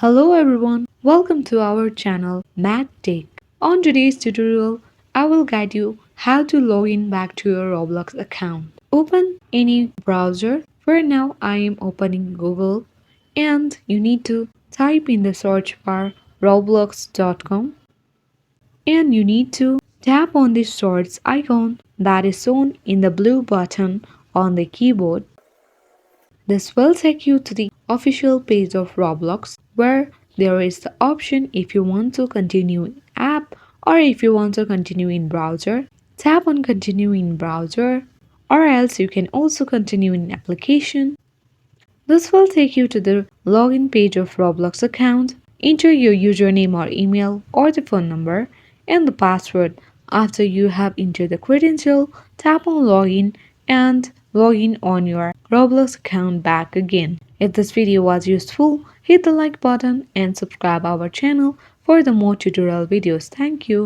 Hello everyone, welcome to our channel Math Tech. On today's tutorial, I will guide you how to log in back to your Roblox account. Open any browser. For now, I am opening Google and you need to type in the search bar roblox.com and you need to tap on the search icon that is shown in the blue button on the keyboard. This will take you to the official page of Roblox where there is the option if you want to continue in app or if you want to continue in browser. Tap on continue in browser or else you can also continue in application. This will take you to the login page of Roblox account. Enter your username or email or the phone number and the password. After you have entered the credential, tap on login and login on your Roblox account back again. If this video was useful, hit the like button and subscribe our channel for the more tutorial videos. Thank you.